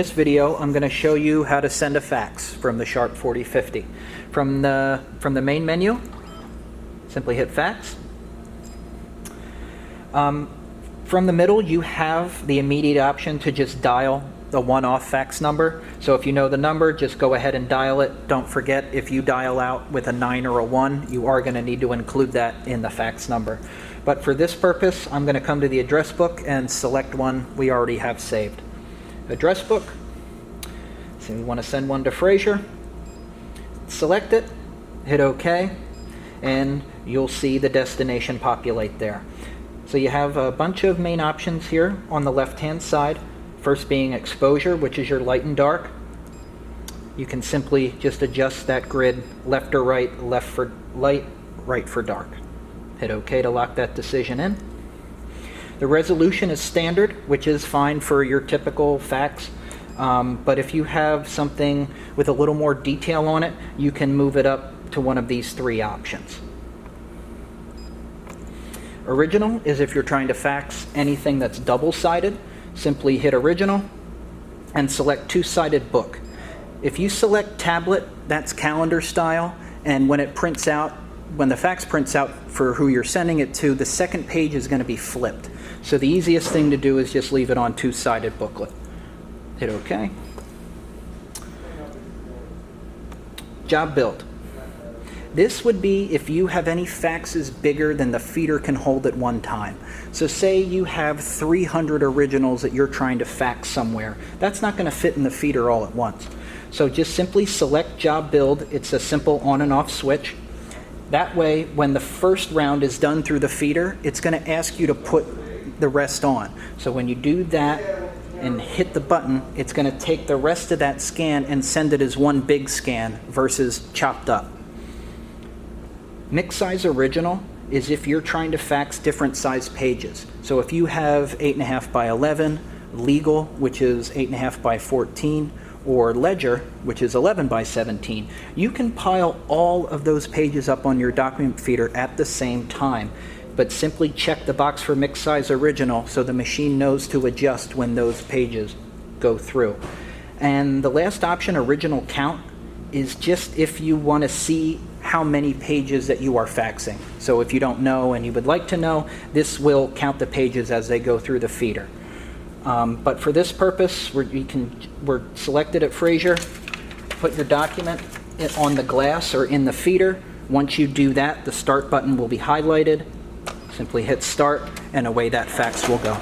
this video, I'm going to show you how to send a fax from the Sharp 4050. From the main menu, simply hit fax. From the middle, you have the immediate option to just dial the one-off fax number. So if you know the number, just go ahead and dial it. Don't forget, if you dial out with a 9 or a 1, you are going to need to include that in the fax number. But for this purpose, I'm going to come to the address book and select one we already have saved. Address book. So we want to send one to Fraser. Select it, hit OK, and you'll see the destination populate there. So you have a bunch of main options here on the left-hand side. First being exposure, which is your light and dark. You can simply just adjust that grid left or right, left for light, right for dark. Hit OK to lock that decision in. The resolution is standard, which is fine for your typical fax. But if you have something with a little more detail on it, you can move it up to one of these three options. Original is if you're trying to fax anything that's double-sided. Simply hit original and select two-sided book. If you select tablet, that's calendar style, and when it prints out, when the fax prints out for who you're sending it to, the second page is going to be flipped. So the easiest thing to do is just leave it on two-sided booklet. Hit OK. Job build. This would be if you have any faxes bigger than the feeder can hold at one time. So say you have 300 originals that you're trying to fax somewhere. That's not going to fit in the feeder all at once. So just simply select job build. It's a simple on and off switch. That way, when the first round is done through the feeder, it's going to ask you to put the rest on. So when you do that and hit the button, it's going to take the rest of that scan and send it as one big scan versus chopped up. Mix size original is if you're trying to fax different size pages. So if you have 8.5 by 11, legal, which is 8.5 by 14, or ledger, which is 11 by 17, you can pile all of those pages up on your document feeder at the same time, but simply check the box for mix size original so the machine knows to adjust when those pages go through. And the last option, original count, is just if you want to see how many pages that you are faxing. So if you don't know and you would like to know, this will count the pages as they go through the feeder. But for this purpose, we're selected at Fraser. Put your document on the glass or in the feeder. Once you do that, the start button will be highlighted. Simply hit start, and away that fax will go.